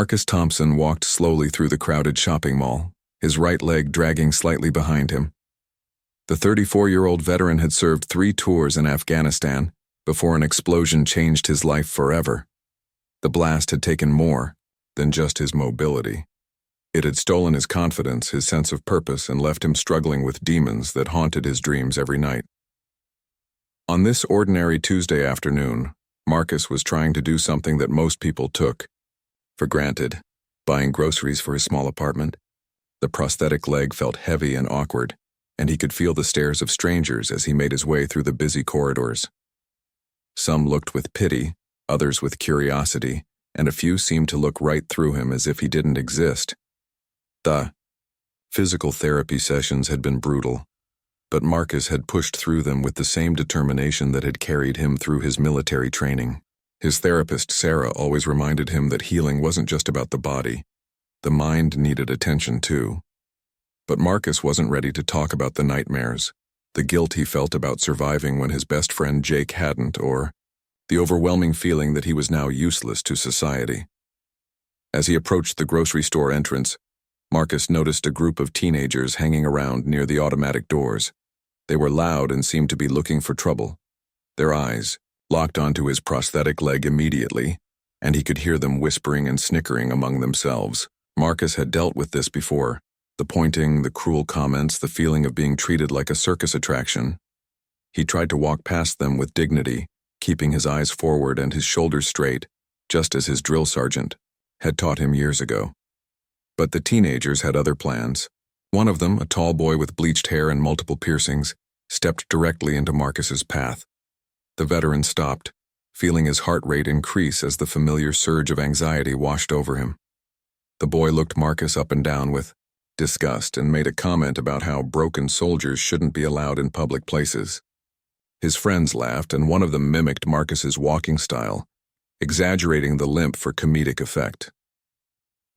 Marcus Thompson walked slowly through the crowded shopping mall, his right leg dragging slightly behind him. The 34-year-old veteran had served 3 tours in Afghanistan before an explosion changed his life forever. The blast had taken more than just his mobility. It had stolen his confidence, his sense of purpose, and left him struggling with demons that haunted his dreams every night. On this ordinary Tuesday afternoon, Marcus was trying to do something that most people took for granted, buying groceries for his small apartment. The prosthetic leg felt heavy and awkward, and he could feel the stares of strangers as he made his way through the busy corridors. Some looked with pity, others with curiosity, and a few seemed to look right through him as if he didn't exist. The physical therapy sessions had been brutal, but Marcus had pushed through them with the same determination that had carried him through his military training. His therapist, Sarah, always reminded him that healing wasn't just about the body. The mind needed attention too. But Marcus wasn't ready to talk about the nightmares, the guilt he felt about surviving when his best friend Jake hadn't, or the overwhelming feeling that he was now useless to society. As he approached the grocery store entrance, Marcus noticed a group of teenagers hanging around near the automatic doors. They were loud and seemed to be looking for trouble. Their eyes locked onto his prosthetic leg immediately, and he could hear them whispering and snickering among themselves. Marcus had dealt with this before. The pointing, the cruel comments, the feeling of being treated like a circus attraction. He tried to walk past them with dignity, keeping his eyes forward and his shoulders straight, just as his drill sergeant had taught him years ago. But the teenagers had other plans. One of them, a tall boy with bleached hair and multiple piercings, stepped directly into Marcus's path. The veteran stopped, feeling his heart rate increase as the familiar surge of anxiety washed over him. The boy looked Marcus up and down with disgust and made a comment about how broken soldiers shouldn't be allowed in public places. His friends laughed, and one of them mimicked Marcus's walking style, exaggerating the limp for comedic effect.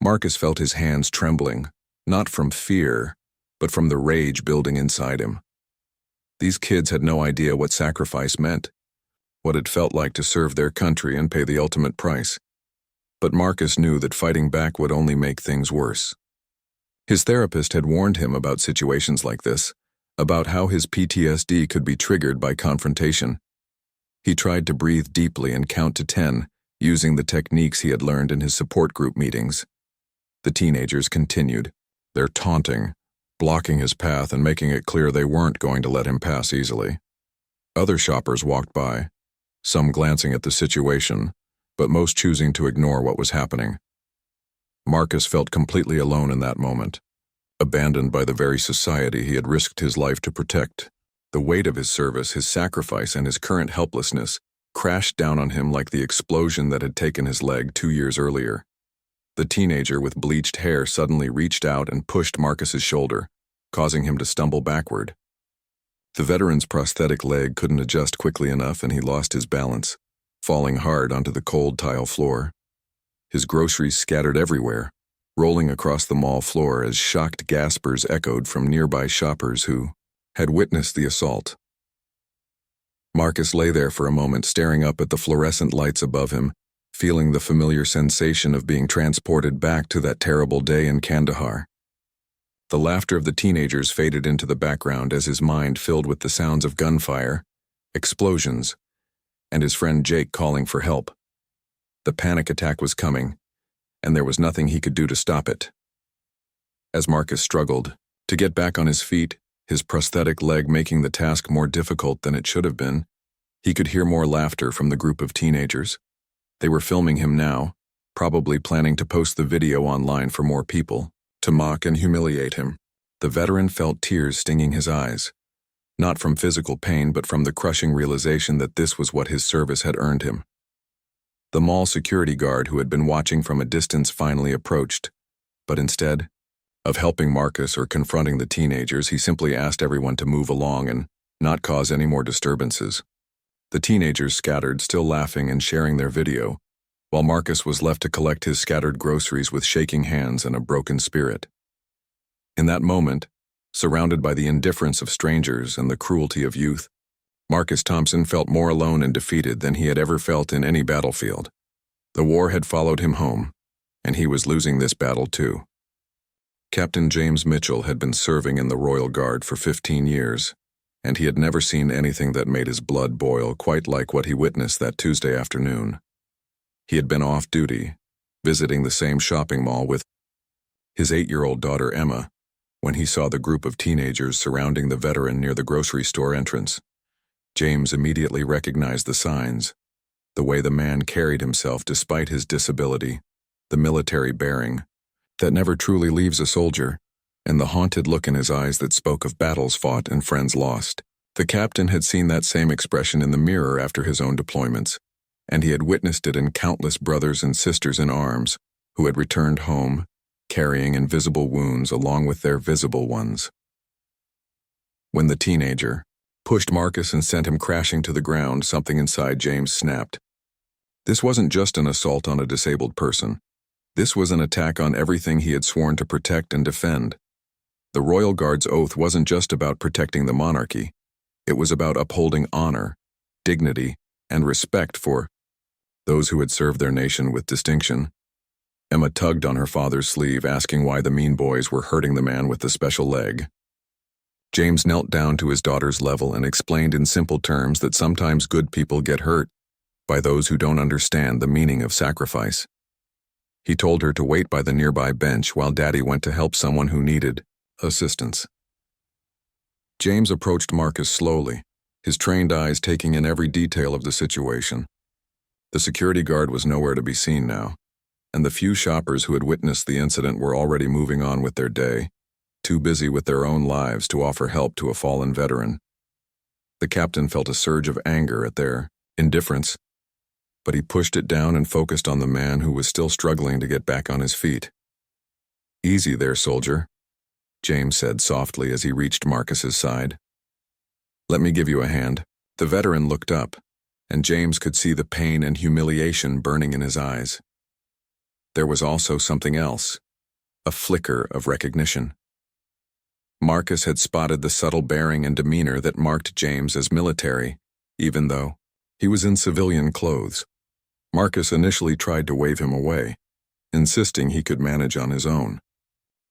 Marcus felt his hands trembling, not from fear, but from the rage building inside him. These kids had no idea what sacrifice meant, what it felt like to serve their country and pay the ultimate price. But Marcus knew that fighting back would only make things worse. His therapist had warned him about situations like this, about how his PTSD could be triggered by confrontation. He tried to breathe deeply and count to 10, using the techniques he had learned in his support group meetings. The teenagers continued, their taunting, blocking his path and making it clear they weren't going to let him pass easily. Other shoppers walked by, some glancing at the situation, but most choosing to ignore what was happening. Marcus felt completely alone in that moment, abandoned by the very society he had risked his life to protect. The weight of his service, his sacrifice, and his current helplessness crashed down on him like the explosion that had taken his leg 2 years earlier. The teenager with bleached hair suddenly reached out and pushed Marcus's shoulder, causing him to stumble backward. The veteran's prosthetic leg couldn't adjust quickly enough, and he lost his balance, falling hard onto the cold tile floor. His groceries scattered everywhere, rolling across the mall floor as shocked gaspers echoed from nearby shoppers who had witnessed the assault. Marcus lay there for a moment, staring up at the fluorescent lights above him, feeling the familiar sensation of being transported back to that terrible day in Kandahar. The laughter of the teenagers faded into the background as his mind filled with the sounds of gunfire, explosions, and his friend Jake calling for help. The panic attack was coming, and there was nothing he could do to stop it. As Marcus struggled to get back on his feet, his prosthetic leg making the task more difficult than it should have been, he could hear more laughter from the group of teenagers. They were filming him now, probably planning to post the video online for more people, to mock and humiliate him. The veteran felt tears stinging his eyes, not from physical pain but from the crushing realization that this was what his service had earned him. The mall security guard who had been watching from a distance finally approached, but instead of helping Marcus or confronting the teenagers, he simply asked everyone to move along and not cause any more disturbances. The teenagers scattered, still laughing and sharing their video, while Marcus was left to collect his scattered groceries with shaking hands and a broken spirit. In that moment, surrounded by the indifference of strangers and the cruelty of youth, Marcus Thompson felt more alone and defeated than he had ever felt in any battlefield. The war had followed him home, and he was losing this battle too. Captain James Mitchell had been serving in the Royal Guard for 15 years, and he had never seen anything that made his blood boil quite like what he witnessed that Tuesday afternoon. He had been off duty, visiting the same shopping mall with his 8-year-old daughter Emma, when he saw the group of teenagers surrounding the veteran near the grocery store entrance. James immediately recognized the signs, the way the man carried himself despite his disability, the military bearing that never truly leaves a soldier, and the haunted look in his eyes that spoke of battles fought and friends lost. The captain had seen that same expression in the mirror after his own deployments, and he had witnessed it in countless brothers and sisters in arms who had returned home, carrying invisible wounds along with their visible ones. When the teenager pushed Marcus and sent him crashing to the ground, something inside James snapped. This wasn't just an assault on a disabled person. This was an attack on everything he had sworn to protect and defend. The Royal Guard's oath wasn't just about protecting the monarchy. It was about upholding honor, dignity, and respect for those who had served their nation with distinction. Emma tugged on her father's sleeve, asking why the mean boys were hurting the man with the special leg. James knelt down to his daughter's level and explained in simple terms that sometimes good people get hurt by those who don't understand the meaning of sacrifice. He told her to wait by the nearby bench while Daddy went to help someone who needed assistance. James approached Marcus slowly, his trained eyes taking in every detail of the situation. The security guard was nowhere to be seen now, and the few shoppers who had witnessed the incident were already moving on with their day, too busy with their own lives to offer help to a fallen veteran. The captain felt a surge of anger at their indifference, but he pushed it down and focused on the man who was still struggling to get back on his feet. "Easy there, soldier," James said softly as he reached Marcus's side. "Let me give you a hand." The veteran looked up, and James could see the pain and humiliation burning in his eyes. There was also something else, a flicker of recognition. Marcus had spotted the subtle bearing and demeanor that marked James as military, even though he was in civilian clothes. Marcus initially tried to wave him away, insisting he could manage on his own.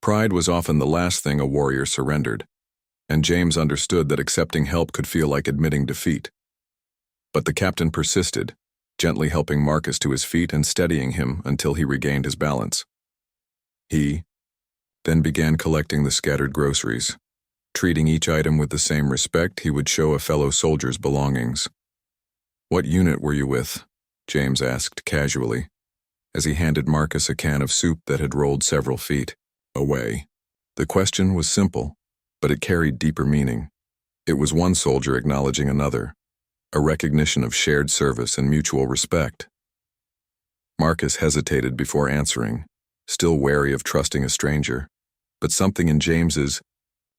Pride was often the last thing a warrior surrendered, and James understood that accepting help could feel like admitting defeat. But the captain persisted, gently helping Marcus to his feet and steadying him until he regained his balance. He then began collecting the scattered groceries, treating each item with the same respect he would show a fellow soldier's belongings. "What unit were you with?" James asked casually, as he handed Marcus a can of soup that had rolled several feet away. The question was simple, but it carried deeper meaning. It was one soldier acknowledging another, a recognition of shared service and mutual respect. Marcus hesitated before answering, still wary of trusting a stranger, but something in James's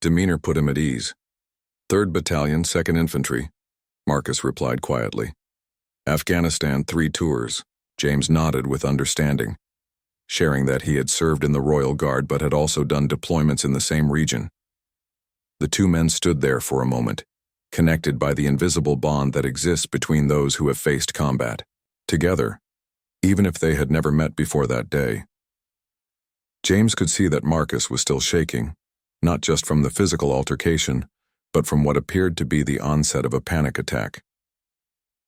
demeanor put him at ease. "3rd Battalion, 2nd Infantry," Marcus replied quietly. "Afghanistan, 3 tours." James nodded with understanding, sharing that he had served in the Royal Guard but had also done deployments in the same region. The two men stood there for a moment, connected by the invisible bond that exists between those who have faced combat together, even if they had never met before that day. James could see that Marcus was still shaking, not just from the physical altercation, but from what appeared to be the onset of a panic attack.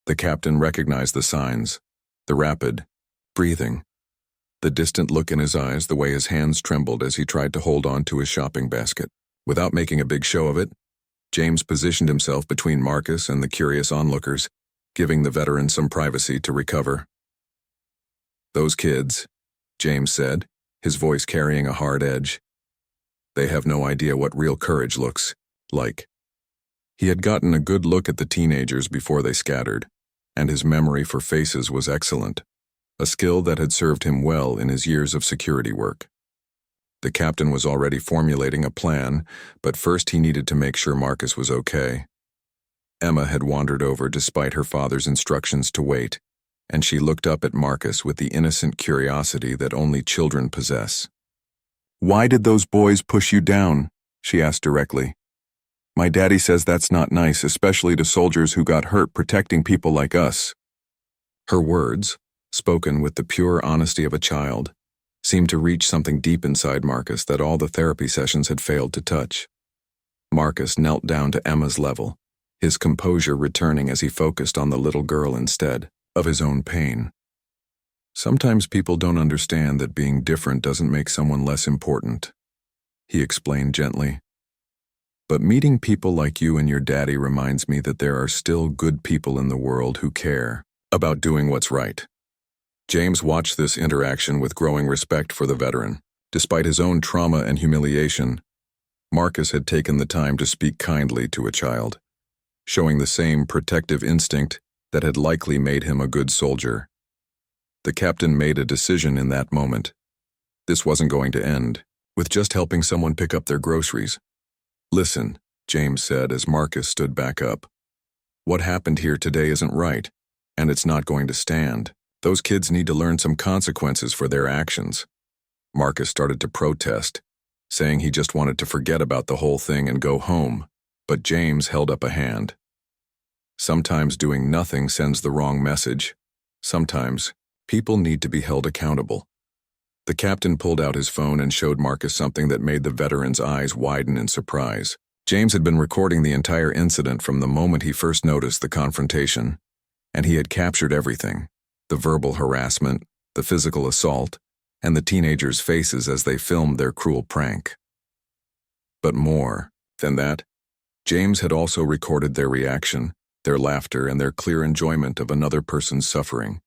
The captain recognized the signs, the rapid breathing, the distant look in his eyes, the way his hands trembled as he tried to hold on to his shopping basket. Without making a big show of it, James positioned himself between Marcus and the curious onlookers, giving the veteran some privacy to recover. "Those kids," James said, his voice carrying a hard edge. "They have no idea what real courage looks like." He had gotten a good look at the teenagers before they scattered, and his memory for faces was excellent, a skill that had served him well in his years of security work. The captain was already formulating a plan, but first he needed to make sure Marcus was okay. Emma had wandered over despite her father's instructions to wait, and she looked up at Marcus with the innocent curiosity that only children possess. "Why did those boys push you down?" she asked directly. "My daddy says that's not nice, especially to soldiers who got hurt protecting people like us." Her words, spoken with the pure honesty of a child, seemed to reach something deep inside Marcus that all the therapy sessions had failed to touch. Marcus knelt down to Emma's level, his composure returning as he focused on the little girl instead of his own pain. Sometimes people don't understand that being different doesn't make someone less important, he explained gently. But meeting people like you and your daddy reminds me that there are still good people in the world who care about doing what's right. James watched this interaction with growing respect for the veteran. Despite his own trauma and humiliation, Marcus had taken the time to speak kindly to a child, showing the same protective instinct that had likely made him a good soldier. The captain made a decision in that moment. This wasn't going to end with just helping someone pick up their groceries. Listen, James said as Marcus stood back up. What happened here today isn't right, and it's not going to stand. Those kids need to learn some consequences for their actions. Marcus started to protest, saying he just wanted to forget about the whole thing and go home, but James held up a hand. Sometimes doing nothing sends the wrong message. Sometimes people need to be held accountable. The captain pulled out his phone and showed Marcus something that made the veteran's eyes widen in surprise. James had been recording the entire incident from the moment he first noticed the confrontation, and he had captured everything: the verbal harassment, the physical assault, and the teenagers' faces as they filmed their cruel prank. But more than that, James had also recorded their reaction, their laughter, and their clear enjoyment of another person's suffering.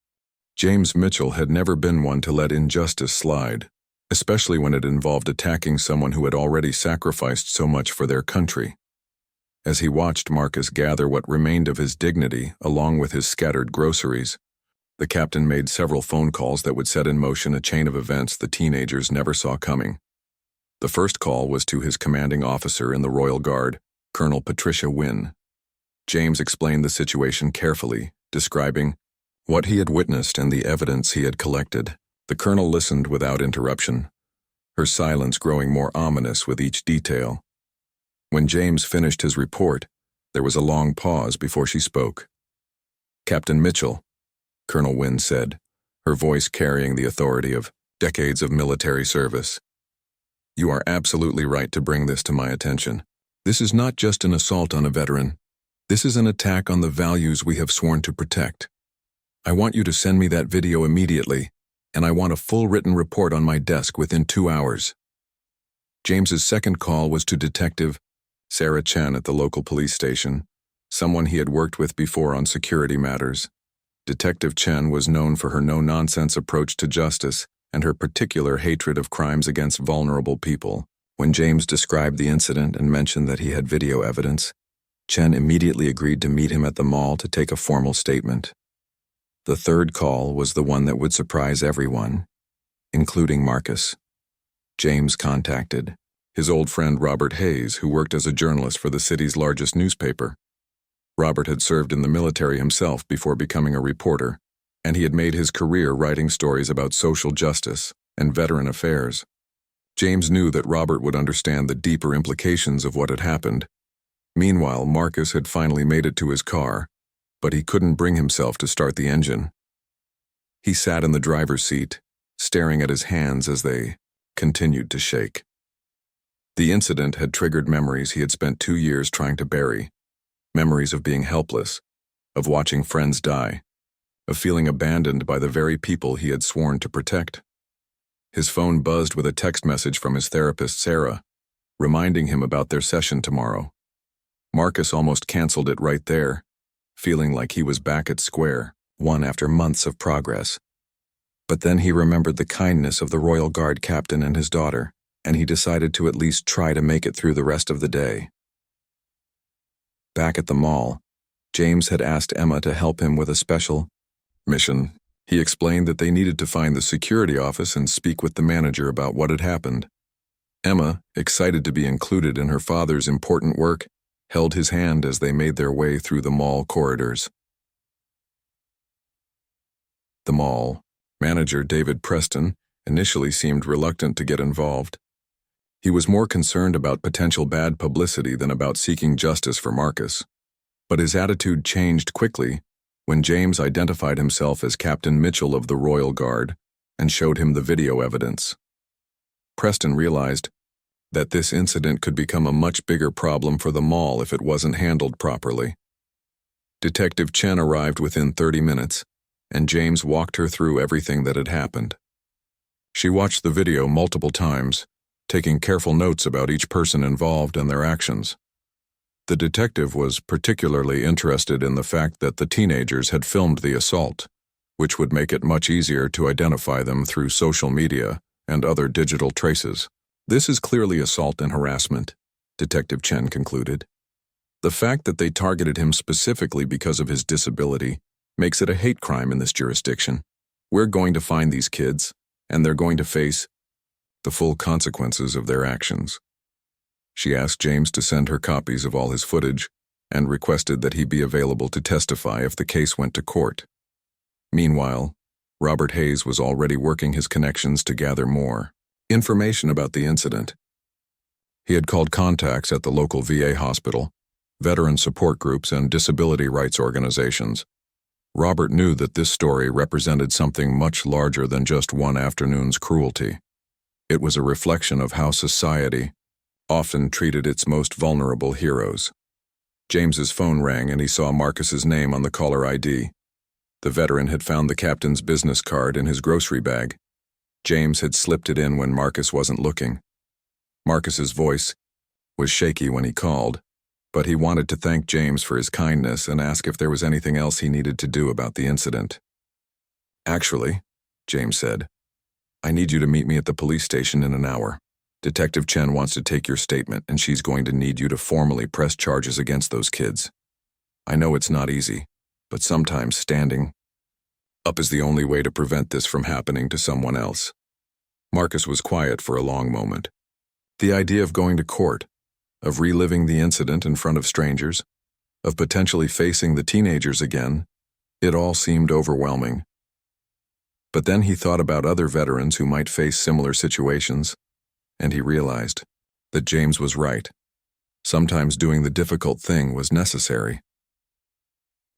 James Mitchell had never been one to let injustice slide, especially when it involved attacking someone who had already sacrificed so much for their country. As he watched Marcus gather what remained of his dignity along with his scattered groceries, the captain made several phone calls that would set in motion a chain of events the teenagers never saw coming. The first call was to his commanding officer in the Royal Guard, Colonel Patricia Wynne. James explained the situation carefully, describing what he had witnessed and the evidence he had collected. The colonel listened without interruption, her silence growing more ominous with each detail. When James finished his report, there was a long pause before she spoke. "Captain Mitchell," Colonel Wynne said, her voice carrying the authority of decades of military service. "You are absolutely right to bring this to my attention. This is not just an assault on a veteran. This is an attack on the values we have sworn to protect. I want you to send me that video immediately, and I want a full written report on my desk within 2 hours." James's second call was to Detective Sarah Chen at the local police station, someone he had worked with before on security matters. Detective Chen was known for her no-nonsense approach to justice and her particular hatred of crimes against vulnerable people. When James described the incident and mentioned that he had video evidence, Chen immediately agreed to meet him at the mall to take a formal statement. The third call was the one that would surprise everyone, including Marcus. James contacted his old friend Robert Hayes, who worked as a journalist for the city's largest newspaper. Robert had served in the military himself before becoming a reporter, and he had made his career writing stories about social justice and veteran affairs. James knew that Robert would understand the deeper implications of what had happened. Meanwhile, Marcus had finally made it to his car, but he couldn't bring himself to start the engine. He sat in the driver's seat, staring at his hands as they continued to shake. The incident had triggered memories he had spent 2 years trying to bury. Memories of being helpless, of watching friends die, of feeling abandoned by the very people he had sworn to protect. His phone buzzed with a text message from his therapist, Sarah, reminding him about their session tomorrow. Marcus almost canceled it right there, feeling like he was back at square one after months of progress. But then he remembered the kindness of the Royal Guard captain and his daughter, and he decided to at least try to make it through the rest of the day. Back at the mall, James had asked Emma to help him with a special mission. He explained that they needed to find the security office and speak with the manager about what had happened. Emma, excited to be included in her father's important work, held his hand as they made their way through the mall corridors. The mall manager, David Preston, initially seemed reluctant to get involved. He was more concerned about potential bad publicity than about seeking justice for Marcus. But his attitude changed quickly when James identified himself as Captain Mitchell of the Royal Guard and showed him the video evidence. Preston realized that this incident could become a much bigger problem for the mall if it wasn't handled properly. Detective Chen arrived within 30 minutes, and James walked her through everything that had happened. She watched the video multiple times, taking careful notes about each person involved and their actions. The detective was particularly interested in the fact that the teenagers had filmed the assault, which would make it much easier to identify them through social media and other digital traces. This is clearly assault and harassment, Detective Chen concluded. The fact that they targeted him specifically because of his disability makes it a hate crime in this jurisdiction. We're going to find these kids, and they're going to face the full consequences of their actions. She asked James to send her copies of all his footage and requested that he be available to testify if the case went to court. Meanwhile, Robert Hayes was already working his connections to gather more information about the incident. He had called contacts at the local VA hospital, veteran support groups, and disability rights organizations. Robert knew that this story represented something much larger than just one afternoon's cruelty. It was a reflection of how society often treated its most vulnerable heroes. James's phone rang and he saw Marcus's name on the caller ID. The veteran had found the captain's business card in his grocery bag. James had slipped it in when Marcus wasn't looking. Marcus's voice was shaky when he called, but he wanted to thank James for his kindness and ask if there was anything else he needed to do about the incident. "Actually," James said, "I need you to meet me at the police station in an hour. Detective Chen wants to take your statement, and she's going to need you to formally press charges against those kids. I know it's not easy, but sometimes standing up is the only way to prevent this from happening to someone else." Marcus was quiet for a long moment. The idea of going to court, of reliving the incident in front of strangers, of potentially facing the teenagers again, it all seemed overwhelming. But then he thought about other veterans who might face similar situations, and he realized that James was right. Sometimes doing the difficult thing was necessary.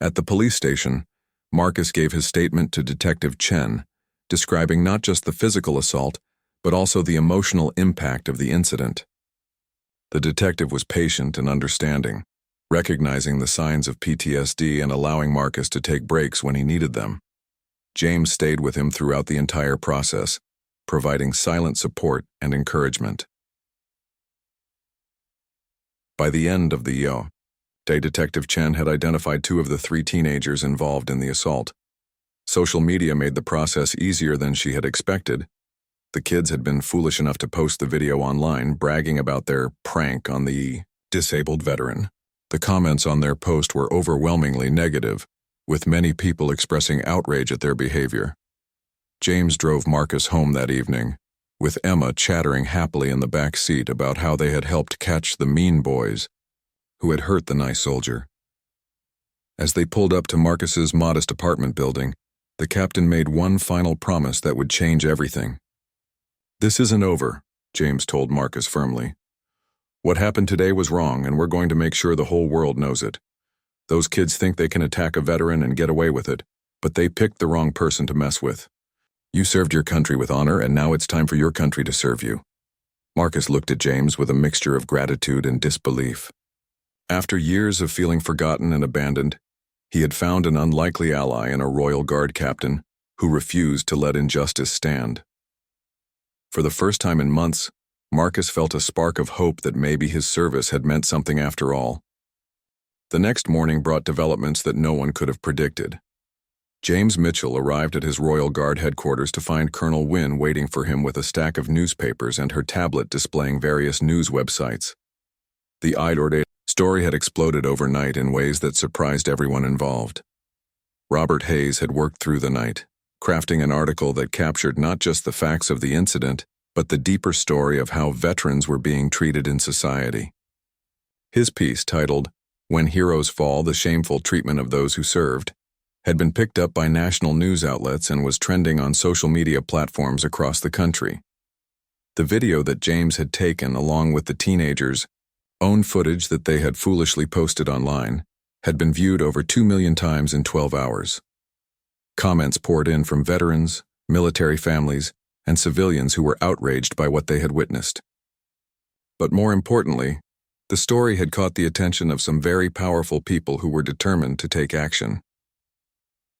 At the police station, Marcus gave his statement to Detective Chen, describing not just the physical assault, but also the emotional impact of the incident. The detective was patient and understanding, recognizing the signs of PTSD and allowing Marcus to take breaks when he needed them. James stayed with him throughout the entire process, providing silent support and encouragement. By the end of the day, Detective Chen had identified 2 of the 3 teenagers involved in the assault. Social media made the process easier than she had expected. The kids had been foolish enough to post the video online, bragging about their prank on the disabled veteran. The comments on their post were overwhelmingly negative, with many people expressing outrage at their behavior. James drove Marcus home that evening, with Emma chattering happily in the back seat about how they had helped catch the mean boys who had hurt the nice soldier. As they pulled up to Marcus's modest apartment building, the captain made one final promise that would change everything. "This isn't over," James told Marcus firmly. "What happened today was wrong, and we're going to make sure the whole world knows it. Those kids think they can attack a veteran and get away with it, but they picked the wrong person to mess with. You served your country with honor, and now it's time for your country to serve you." Marcus looked at James with a mixture of gratitude and disbelief. After years of feeling forgotten and abandoned, he had found an unlikely ally in a Royal Guard captain who refused to let injustice stand. For the first time in months, Marcus felt a spark of hope that maybe his service had meant something after all. The next morning brought developments that no one could have predicted. James Mitchell arrived at his Royal Guard headquarters to find Colonel Wynne waiting for him with a stack of newspapers and her tablet displaying various news websites. The Idord story had exploded overnight in ways that surprised everyone involved. Robert Hayes had worked through the night, crafting an article that captured not just the facts of the incident, but the deeper story of how veterans were being treated in society. His piece, titled, "When Heroes Fall, the Shameful Treatment of Those Who Served," had been picked up by national news outlets and was trending on social media platforms across the country. The video that James had taken, along with the teenagers' own footage that they had foolishly posted online, had been viewed over 2 million times in 12 hours. Comments poured in from veterans, military families, and civilians who were outraged by what they had witnessed. But more importantly, the story had caught the attention of some very powerful people who were determined to take action.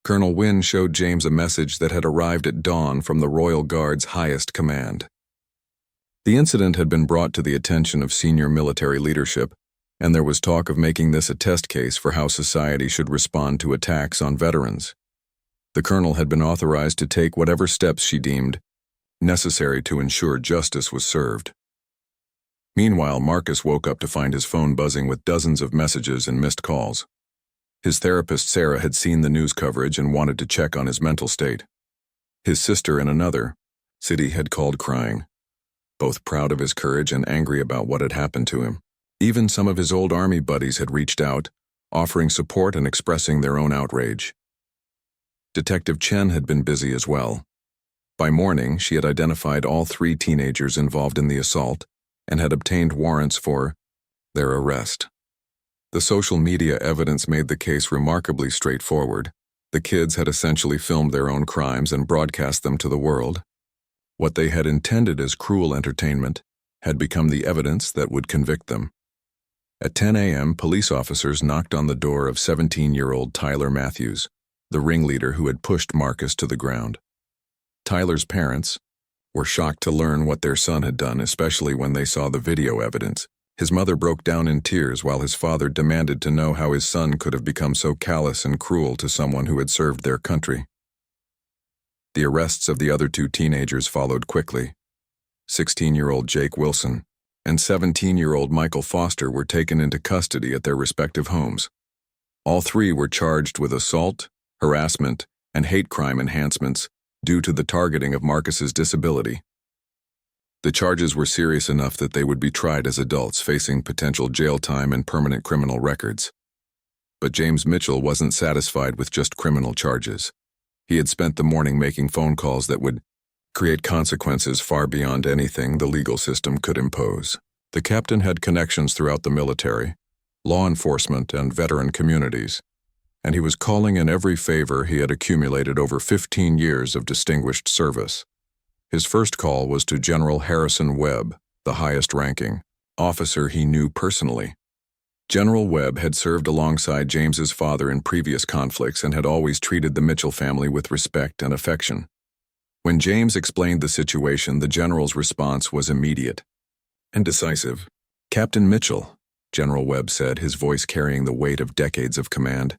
Colonel Wynne showed James a message that had arrived at dawn from the Royal Guard's highest command. The incident had been brought to the attention of senior military leadership, and there was talk of making this a test case for how society should respond to attacks on veterans. The colonel had been authorized to take whatever steps she deemed necessary to ensure justice was served. Meanwhile, Marcus woke up to find his phone buzzing with dozens of messages and missed calls. His therapist Sarah had seen the news coverage and wanted to check on his mental state. His sister in another city had called crying, both proud of his courage and angry about what had happened to him. Even some of his old army buddies had reached out, offering support and expressing their own outrage. Detective Chen had been busy as well. By morning, she had identified all 3 teenagers involved in the assault and had obtained warrants for their arrest. The social media evidence made the case remarkably straightforward. The kids had essentially filmed their own crimes and broadcast them to the world. What they had intended as cruel entertainment had become the evidence that would convict them. At 10 a.m., police officers knocked on the door of 17-year-old Tyler Matthews, the ringleader who had pushed Marcus to the ground. Tyler's parents were shocked to learn what their son had done, especially when they saw the video evidence. His mother broke down in tears while his father demanded to know how his son could have become so callous and cruel to someone who had served their country. The arrests of the other 2 teenagers followed quickly. 16-year-old Jake Wilson and 17-year-old Michael Foster were taken into custody at their respective homes. All 3 were charged with assault, harassment, and hate crime enhancements due to the targeting of Marcus's disability. The charges were serious enough that they would be tried as adults facing potential jail time and permanent criminal records. But James Mitchell wasn't satisfied with just criminal charges. He had spent the morning making phone calls that would create consequences far beyond anything the legal system could impose. The captain had connections throughout the military, law enforcement, and veteran communities, and he was calling in every favor he had accumulated over 15 years of distinguished service. His first call was to General Harrison Webb, the highest-ranking officer he knew personally. General Webb had served alongside James's father in previous conflicts and had always treated the Mitchell family with respect and affection. When James explained the situation, the general's response was immediate and decisive. "Captain Mitchell," General Webb said, his voice carrying the weight of decades of command,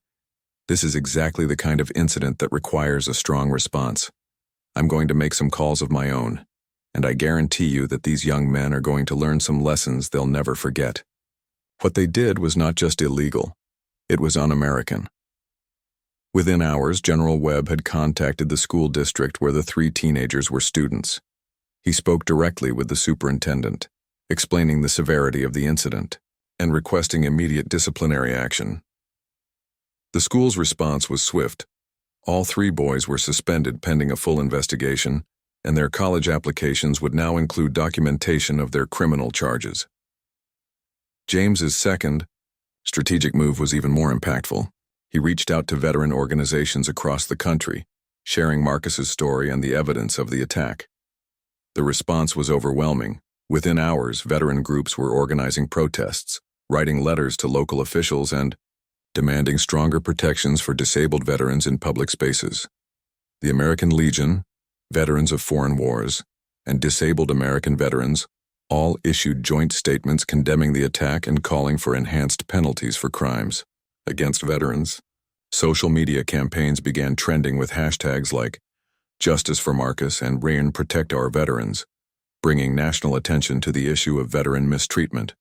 "this is exactly the kind of incident that requires a strong response. I'm going to make some calls of my own, and I guarantee you that these young men are going to learn some lessons they'll never forget." What they did was not just illegal, it was un-American. Within hours, General Webb had contacted the school district where the 3 teenagers were students. He spoke directly with the superintendent, explaining the severity of the incident and requesting immediate disciplinary action. The school's response was swift. All 3 boys were suspended pending a full investigation, and their college applications would now include documentation of their criminal charges. James's second, strategic move was even more impactful. He reached out to veteran organizations across the country, sharing Marcus's story and the evidence of the attack. The response was overwhelming. Within hours, veteran groups were organizing protests, writing letters to local officials, and demanding stronger protections for disabled veterans in public spaces. The American Legion, Veterans of Foreign Wars, and Disabled American Veterans all issued joint statements condemning the attack and calling for enhanced penalties for crimes against veterans. Social media campaigns began trending with hashtags like Justice for Marcus and Reign Protect Our Veterans, bringing national attention to the issue of veteran mistreatment.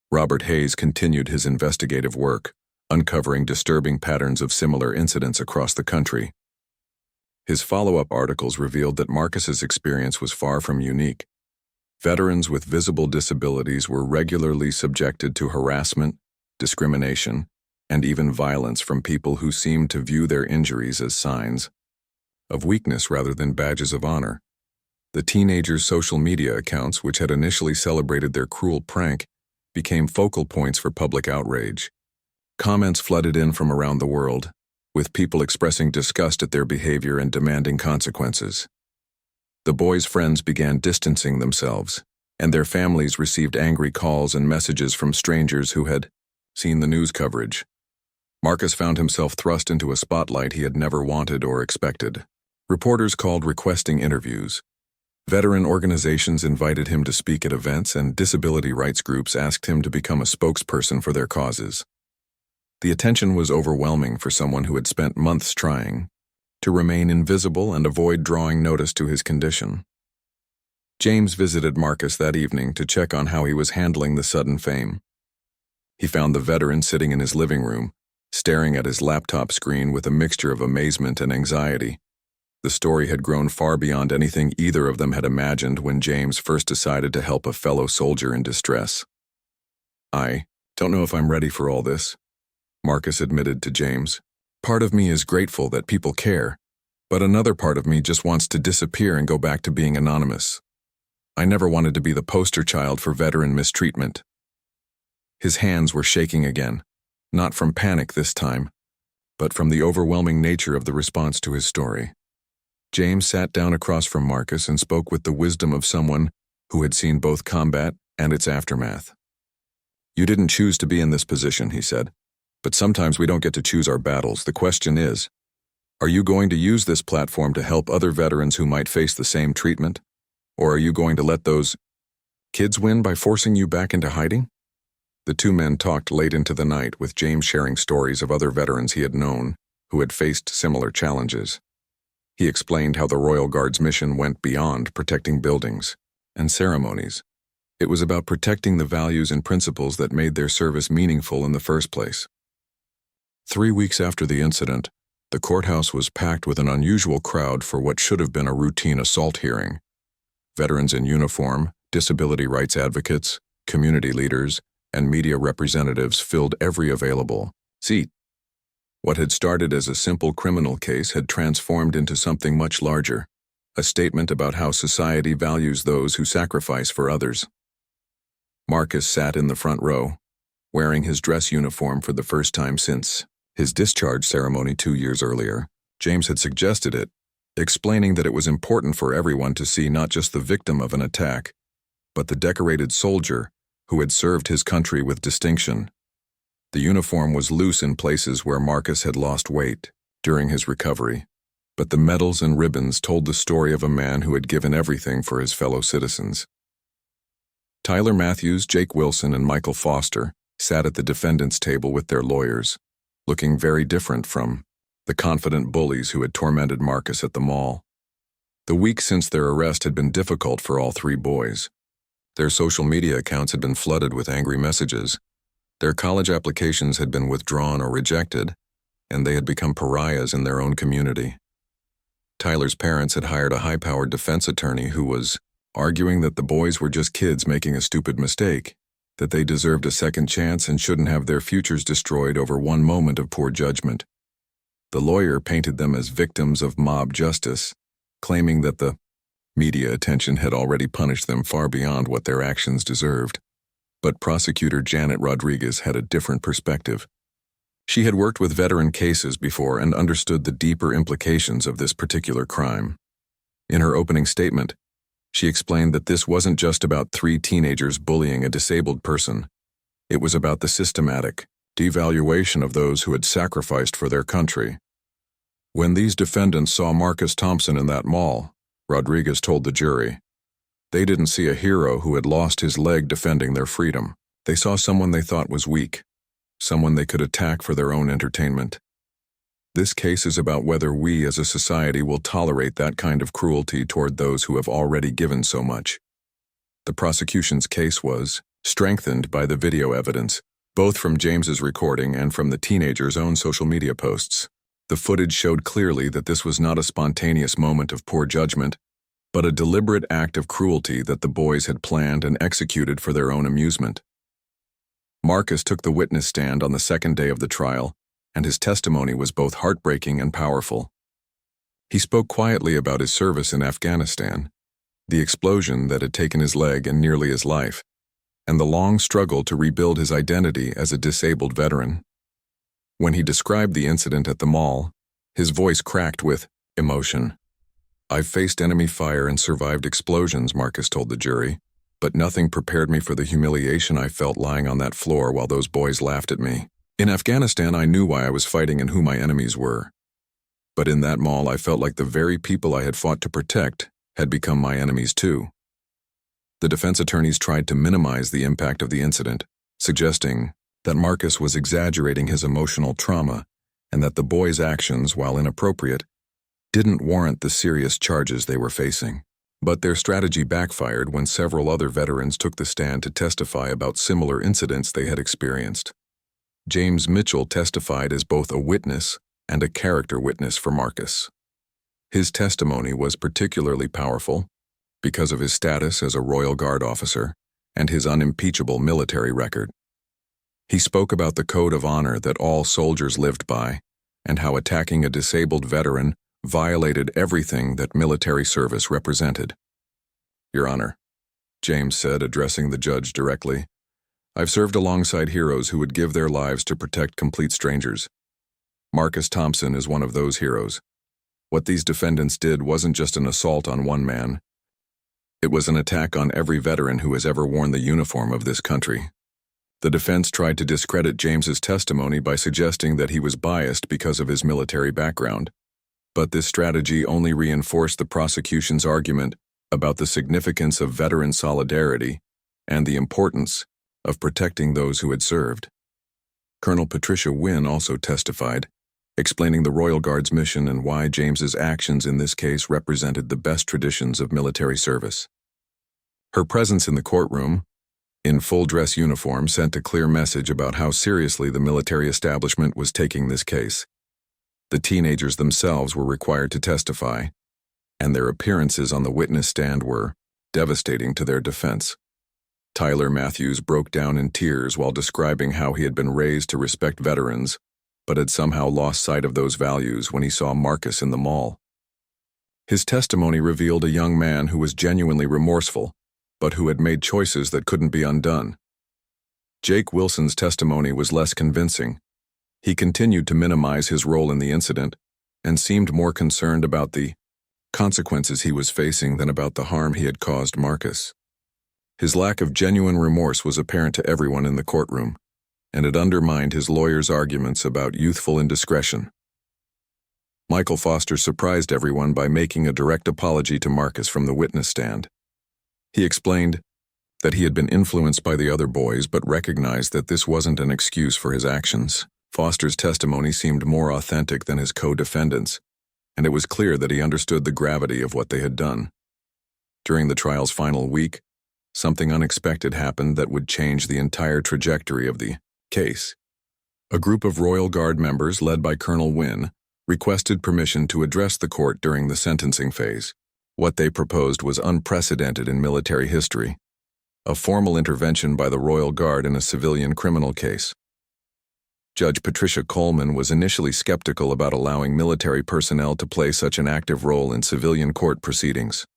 Robert Hayes continued his investigative work, uncovering disturbing patterns of similar incidents across the country. His follow-up articles revealed that Marcus's experience was far from unique. Veterans with visible disabilities were regularly subjected to harassment, discrimination, and even violence from people who seemed to view their injuries as signs of weakness rather than badges of honor. The teenagers' social media accounts, which had initially celebrated their cruel prank, became focal points for public outrage. Comments flooded in from around the world, with people expressing disgust at their behavior and demanding consequences. The boys' friends began distancing themselves, and their families received angry calls and messages from strangers who had seen the news coverage. Marcus found himself thrust into a spotlight he had never wanted or expected. Reporters called requesting interviews. Veteran organizations invited him to speak at events, and disability rights groups asked him to become a spokesperson for their causes. The attention was overwhelming for someone who had spent months trying to remain invisible and avoid drawing notice to his condition. James visited Marcus that evening to check on how he was handling the sudden fame. He found the veteran sitting in his living room, staring at his laptop screen with a mixture of amazement and anxiety. The story had grown far beyond anything either of them had imagined when James first decided to help a fellow soldier in distress. "I don't know if I'm ready for all this," Marcus admitted to James. "Part of me is grateful that people care, but another part of me just wants to disappear and go back to being anonymous. I never wanted to be the poster child for veteran mistreatment." His hands were shaking again, not from panic this time, but from the overwhelming nature of the response to his story. James sat down across from Marcus and spoke with the wisdom of someone who had seen both combat and its aftermath. "You didn't choose to be in this position," he said, "but sometimes we don't get to choose our battles. The question is, are you going to use this platform to help other veterans who might face the same treatment? Or are you going to let those kids win by forcing you back into hiding?" The two men talked late into the night, with James sharing stories of other veterans he had known who had faced similar challenges. He explained how the Royal Guard's mission went beyond protecting buildings and ceremonies. It was about protecting the values and principles that made their service meaningful in the first place. 3 weeks after the incident, the courthouse was packed with an unusual crowd for what should have been a routine assault hearing. Veterans in uniform, disability rights advocates, community leaders, and media representatives filled every available seat. What had started as a simple criminal case had transformed into something much larger, a statement about how society values those who sacrifice for others. Marcus sat in the front row, wearing his dress uniform for the first time since his discharge ceremony 2 years earlier. James had suggested it, explaining that it was important for everyone to see not just the victim of an attack, but the decorated soldier who had served his country with distinction. The uniform was loose in places where Marcus had lost weight during his recovery, but the medals and ribbons told the story of a man who had given everything for his fellow citizens. Tyler Matthews, Jake Wilson, and Michael Foster sat at the defendant's table with their lawyers, looking very different from the confident bullies who had tormented Marcus at the mall. The week since their arrest had been difficult for all three boys. Their social media accounts had been flooded with angry messages. Their college applications had been withdrawn or rejected, and they had become pariahs in their own community. Tyler's parents had hired a high-powered defense attorney who was arguing that the boys were just kids making a stupid mistake, that they deserved a second chance and shouldn't have their futures destroyed over one moment of poor judgment. The lawyer painted them as victims of mob justice, claiming that the media attention had already punished them far beyond what their actions deserved. But prosecutor Janet Rodriguez had a different perspective. She had worked with veteran cases before and understood the deeper implications of this particular crime. In her opening statement, she explained that this wasn't just about 3 teenagers bullying a disabled person. It was about the systematic devaluation of those who had sacrificed for their country. When these defendants saw Marcus Thompson in that mall, Rodriguez told the jury, they didn't see a hero who had lost his leg defending their freedom. They saw someone they thought was weak, someone they could attack for their own entertainment. This case is about whether we as a society will tolerate that kind of cruelty toward those who have already given so much. The prosecution's case was strengthened by the video evidence, both from James's recording and from the teenager's own social media posts. The footage showed clearly that this was not a spontaneous moment of poor judgment, but a deliberate act of cruelty that the boys had planned and executed for their own amusement. Marcus took the witness stand on the second day of the trial, and his testimony was both heartbreaking and powerful. He spoke quietly about his service in Afghanistan, the explosion that had taken his leg and nearly his life, and the long struggle to rebuild his identity as a disabled veteran. When he described the incident at the mall, his voice cracked with emotion. "I've faced enemy fire and survived explosions," Marcus told the jury, "but nothing prepared me for the humiliation I felt lying on that floor while those boys laughed at me. In Afghanistan, I knew why I was fighting and who my enemies were. But in that mall, I felt like the very people I had fought to protect had become my enemies too." The defense attorneys tried to minimize the impact of the incident, suggesting that Marcus was exaggerating his emotional trauma and that the boys' actions, while inappropriate, didn't warrant the serious charges they were facing. But their strategy backfired when several other veterans took the stand to testify about similar incidents they had experienced. James Mitchell testified as both a witness and a character witness for Marcus. His testimony was particularly powerful because of his status as a Royal Guard officer and his unimpeachable military record. He spoke about the code of honor that all soldiers lived by and how attacking a disabled veteran violated everything that military service represented. "Your Honor," James said, addressing the judge directly, "I've served alongside heroes who would give their lives to protect complete strangers. Marcus Thompson is one of those heroes. What these defendants did wasn't just an assault on one man. It was an attack on every veteran who has ever worn the uniform of this country." The defense tried to discredit James's testimony by suggesting that he was biased because of his military background. But this strategy only reinforced the prosecution's argument about the significance of veteran solidarity and the importance of protecting those who had served. Colonel Patricia Wynne also testified, explaining the Royal Guard's mission and why James's actions in this case represented the best traditions of military service. Her presence in the courtroom, in full-dress uniform, sent a clear message about how seriously the military establishment was taking this case. The teenagers themselves were required to testify, and their appearances on the witness stand were devastating to their defense. Tyler Matthews broke down in tears while describing how he had been raised to respect veterans, but had somehow lost sight of those values when he saw Marcus in the mall. His testimony revealed a young man who was genuinely remorseful, but who had made choices that couldn't be undone. Jake Wilson's testimony was less convincing. He continued to minimize his role in the incident and seemed more concerned about the consequences he was facing than about the harm he had caused Marcus. His lack of genuine remorse was apparent to everyone in the courtroom, and it undermined his lawyer's arguments about youthful indiscretion. Michael Foster surprised everyone by making a direct apology to Marcus from the witness stand. He explained that he had been influenced by the other boys but recognized that this wasn't an excuse for his actions. Foster's testimony seemed more authentic than his co-defendants, and it was clear that he understood the gravity of what they had done. During the trial's final week, something unexpected happened that would change the entire trajectory of the case. A group of Royal Guard members, led by Colonel Wynne, requested permission to address the court during the sentencing phase. What they proposed was unprecedented in military history: a formal intervention by the Royal Guard in a civilian criminal case. Judge Patricia Coleman was initially skeptical about allowing military personnel to play such an active role in civilian court proceedings.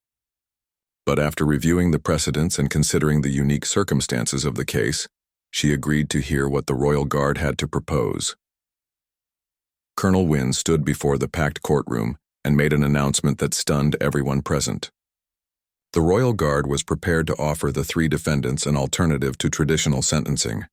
But after reviewing the precedents and considering the unique circumstances of the case, she agreed to hear what the Royal Guard had to propose. Colonel Wynne stood before the packed courtroom and made an announcement that stunned everyone present. The Royal Guard was prepared to offer the three defendants an alternative to traditional sentencing: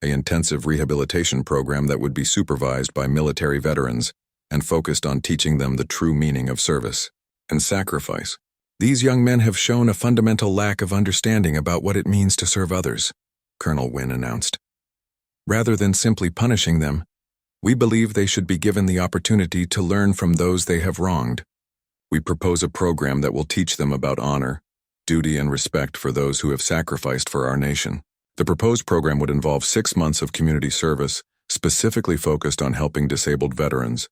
an intensive rehabilitation program that would be supervised by military veterans and focused on teaching them the true meaning of service and sacrifice. "These young men have shown a fundamental lack of understanding about what it means to serve others," Colonel Wynne announced. "Rather than simply punishing them, we believe they should be given the opportunity to learn from those they have wronged. We propose a program that will teach them about honor, duty, and respect for those who have sacrificed for our nation. The proposed program would involve 6 months of community service, specifically focused on helping disabled veterans,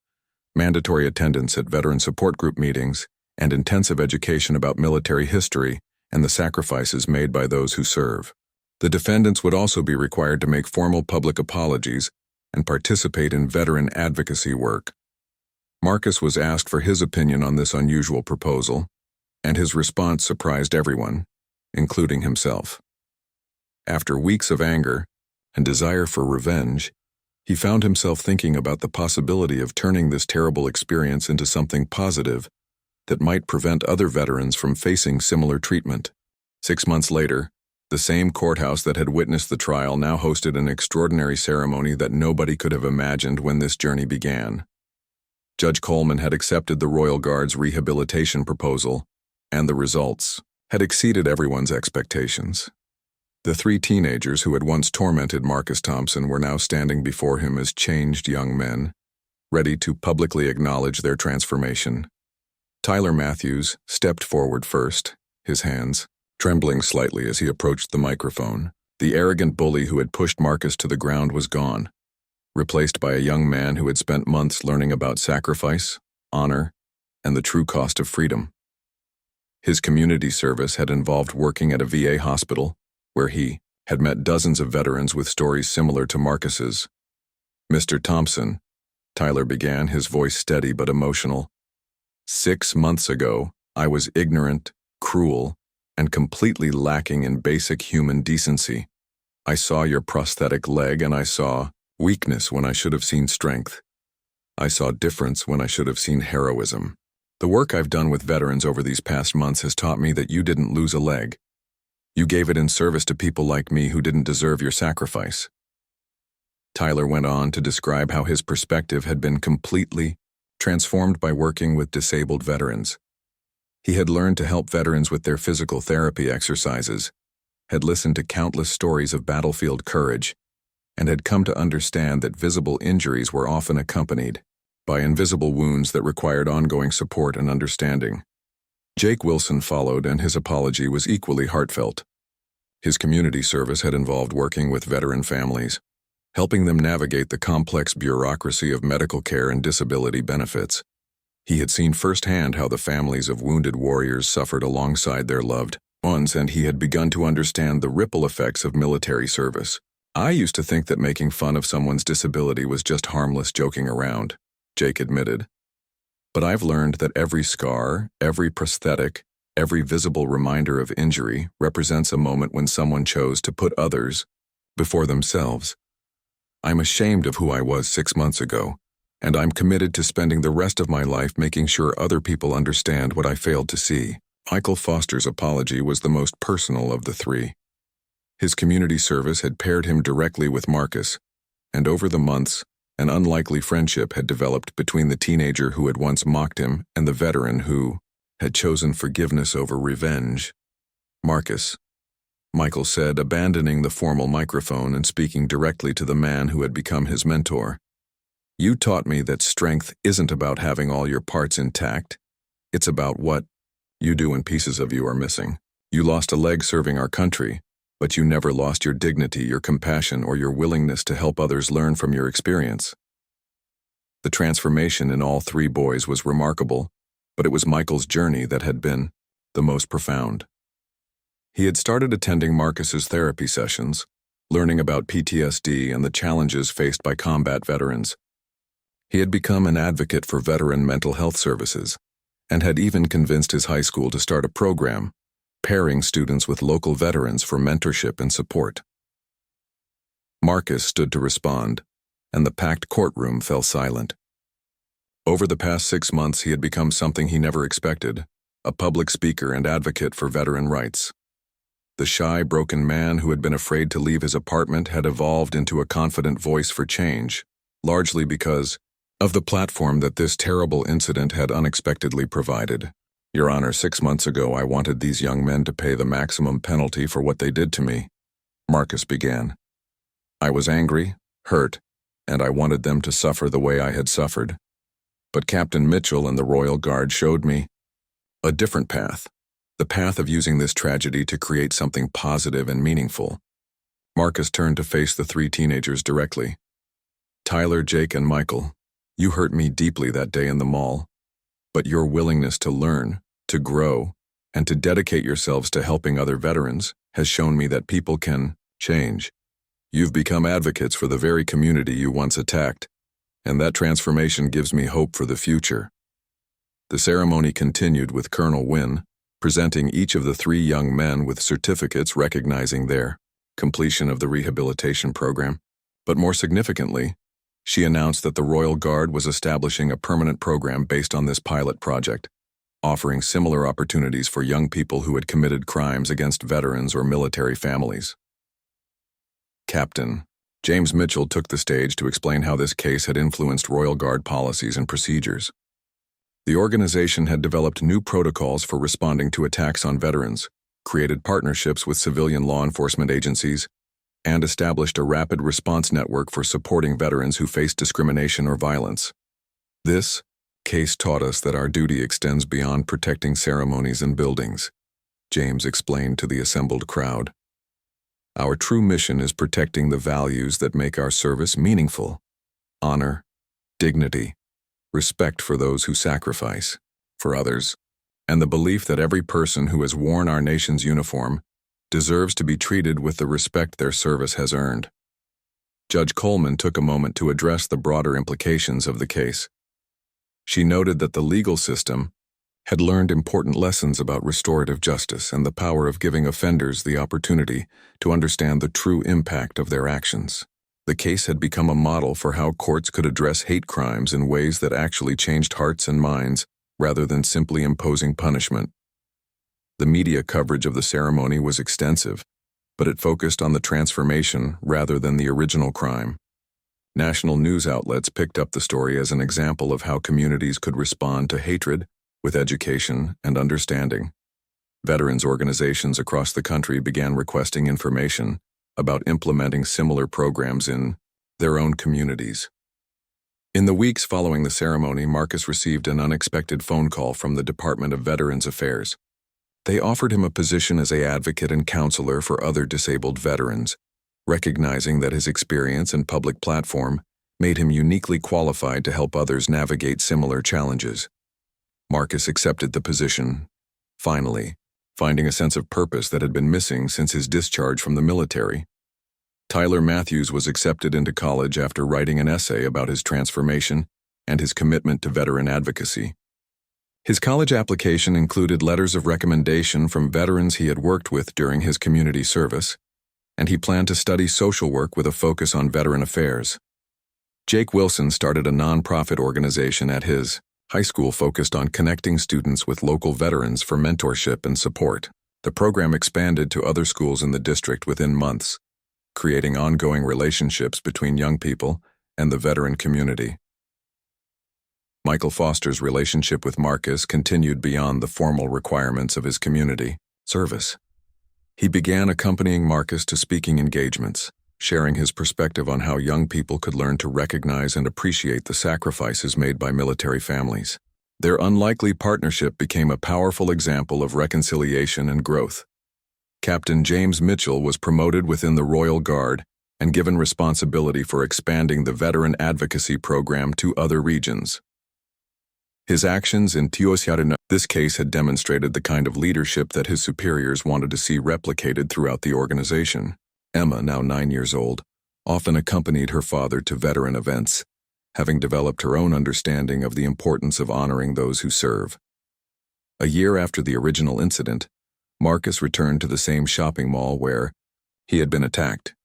mandatory attendance at veteran support group meetings, and intensive education about military history and the sacrifices made by those who serve. The defendants would also be required to make formal public apologies and participate in veteran advocacy work." Marcus was asked for his opinion on this unusual proposal, and his response surprised everyone, including himself. After weeks of anger and desire for revenge, He found himself thinking about the possibility of turning this terrible experience into something positive that might prevent other veterans from facing similar treatment. 6 months later, the same courthouse that had witnessed the trial now hosted an extraordinary ceremony that nobody could have imagined when this journey began. Judge Coleman had accepted the Royal Guard's rehabilitation proposal, and the results had exceeded everyone's expectations. The 3 teenagers who had once tormented Marcus Thompson were now standing before him as changed young men, ready to publicly acknowledge their transformation. Tyler Matthews stepped forward first, his hands trembling slightly as he approached the microphone. The arrogant bully who had pushed Marcus to the ground was gone, replaced by a young man who had spent months learning about sacrifice, honor, and the true cost of freedom. His community service had involved working at a VA hospital, where he had met dozens of veterans with stories similar to Marcus's. "Mr. Thompson," Tyler began, his voice steady but emotional, "6 months ago, I was ignorant, cruel, and completely lacking in basic human decency. I saw your prosthetic leg and I saw weakness when I should have seen strength. I saw difference when I should have seen heroism. The work I've done with veterans over these past months has taught me that you didn't lose a leg. You gave it in service to people like me who didn't deserve your sacrifice." Tyler went on to describe how his perspective had been completely transformed by working with disabled veterans. He had learned to help veterans with their physical therapy exercises, had listened to countless stories of battlefield courage, and had come to understand that visible injuries were often accompanied by invisible wounds that required ongoing support and understanding. Jake Wilson followed, and his apology was equally heartfelt. His community service had involved working with veteran families, helping them navigate the complex bureaucracy of medical care and disability benefits. He had seen firsthand how the families of wounded warriors suffered alongside their loved ones, and he had begun to understand the ripple effects of military service. "I used to think that making fun of someone's disability was just harmless joking around," Jake admitted. "But I've learned that every scar, every prosthetic, every visible reminder of injury represents a moment when someone chose to put others before themselves. I'm ashamed of who I was 6 months ago, and I'm committed to spending the rest of my life making sure other people understand what I failed to see." Michael Foster's apology was the most personal of the 3. His community service had paired him directly with Marcus, and over the months, an unlikely friendship had developed between the teenager who had once mocked him and the veteran who had chosen forgiveness over revenge. "Marcus," Michael said, abandoning the formal microphone and speaking directly to the man who had become his mentor, "you taught me that strength isn't about having all your parts intact. It's about what you do when pieces of you are missing. You lost a leg serving our country, but you never lost your dignity, your compassion, or your willingness to help others learn from your experience." The transformation in all 3 boys was remarkable, but it was Michael's journey that had been the most profound. He had started attending Marcus's therapy sessions, learning about PTSD and the challenges faced by combat veterans. He had become an advocate for veteran mental health services, and had even convinced his high school to start a program pairing students with local veterans for mentorship and support. Marcus stood to respond, and the packed courtroom fell silent. Over the past 6 months, he had become something he never expected, a public speaker and advocate for veteran rights. The shy, broken man who had been afraid to leave his apartment had evolved into a confident voice for change, largely because of the platform that this terrible incident had unexpectedly provided. "Your Honor, 6 months ago I wanted these young men to pay the maximum penalty for what they did to me," Marcus began. "I was angry, hurt, and I wanted them to suffer the way I had suffered. But Captain Mitchell and the Royal Guard showed me a different path, the path of using this tragedy to create something positive and meaningful." Marcus turned to face the 3 teenagers directly. "Tyler, Jake, and Michael, you hurt me deeply that day in the mall, but your willingness to learn, to grow, and to dedicate yourselves to helping other veterans has shown me that people can change. You've become advocates for the very community you once attacked, and that transformation gives me hope for the future." The ceremony continued with Colonel Wynne presenting each of the 3 young men with certificates recognizing their completion of the rehabilitation program. But more significantly, She announced that the Royal Guard was establishing a permanent program based on this pilot project, offering similar opportunities for young people who had committed crimes against veterans or military families. Captain James Mitchell took the stage to explain how this case had influenced Royal Guard policies and procedures. The organization had developed new protocols for responding to attacks on veterans, created partnerships with civilian law enforcement agencies, and established a rapid response network for supporting veterans who faced discrimination or violence. This case taught us that our duty extends beyond protecting ceremonies and buildings, James explained to the assembled crowd. Our true mission is protecting the values that make our service meaningful: honor, dignity, respect for those who sacrifice for others, and the belief that every person who has worn our nation's uniform deserves to be treated with the respect their service has earned. Judge Coleman took a moment to address the broader implications of the case. She noted that the legal system had learned important lessons about restorative justice and the power of giving offenders the opportunity to understand the true impact of their actions. The case had become a model for how courts could address hate crimes in ways that actually changed hearts and minds rather than simply imposing punishment. The media coverage of the ceremony was extensive, but it focused on the transformation rather than the original crime. National news outlets picked up the story as an example of how communities could respond to hatred with education and understanding. Veterans organizations across the country began requesting information about implementing similar programs in their own communities. In the weeks following the ceremony, Marcus received an unexpected phone call from the Department of Veterans Affairs. They offered him a position as an advocate and counselor for other disabled veterans, recognizing that his experience and public platform made him uniquely qualified to help others navigate similar challenges. Marcus accepted the position, finally, finding a sense of purpose that had been missing since his discharge from the military. Tyler Matthews was accepted into college after writing an essay about his transformation and his commitment to veteran advocacy. His college application included letters of recommendation from veterans he had worked with during his community service, and he planned to study social work with a focus on veteran affairs. Jake Wilson started a nonprofit organization at his high school focused on connecting students with local veterans for mentorship and support. The program expanded to other schools in the district within months, creating ongoing relationships between young people and the veteran community. Michael Foster's relationship with Marcus continued beyond the formal requirements of his community service. He began accompanying Marcus to speaking engagements, sharing his perspective on how young people could learn to recognize and appreciate the sacrifices made by military families. Their unlikely partnership became a powerful example of reconciliation and growth. Captain James Mitchell was promoted within the Royal Guard and given responsibility for expanding the veteran advocacy program to other regions. His actions in this case had demonstrated the kind of leadership that his superiors wanted to see replicated throughout the organization. Emma, now 9 years old, often accompanied her father to veteran events, having developed her own understanding of the importance of honoring those who serve. A year after the original incident, Marcus returned to the same shopping mall where he had been attacked.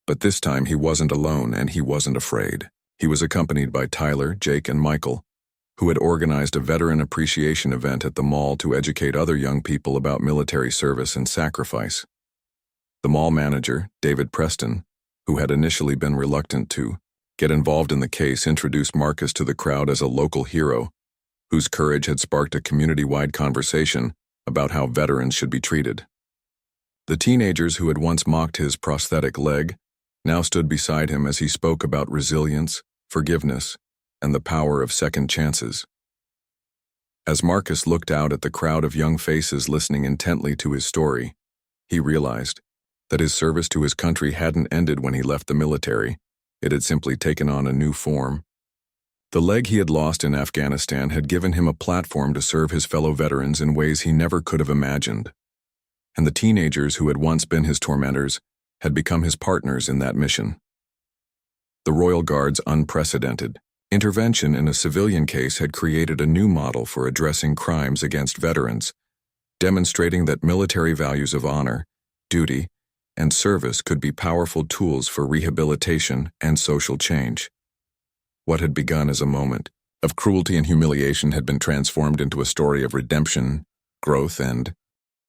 But this time he wasn't alone and he wasn't afraid. He was accompanied by Tyler, Jake, and Michael, who had organized a veteran appreciation event at the mall to educate other young people about military service and sacrifice. The mall manager, David Preston, who had initially been reluctant to get involved in the case, introduced Marcus to the crowd as a local hero, whose courage had sparked a community-wide conversation about how veterans should be treated. The teenagers who had once mocked his prosthetic leg now stood beside him as he spoke about resilience, forgiveness, and the power of second chances. As Marcus looked out at the crowd of young faces listening intently to his story, he realized that his service to his country hadn't ended when he left the military. It had simply taken on a new form. The leg he had lost in Afghanistan had given him a platform to serve his fellow veterans in ways he never could have imagined. And the teenagers who had once been his tormentors had become his partners in that mission. The Royal Guard's unprecedented intervention in a civilian case had created a new model for addressing crimes against veterans, demonstrating that military values of honor, duty, and service could be powerful tools for rehabilitation and social change. What had begun as a moment of cruelty and humiliation had been transformed into a story of redemption, growth, and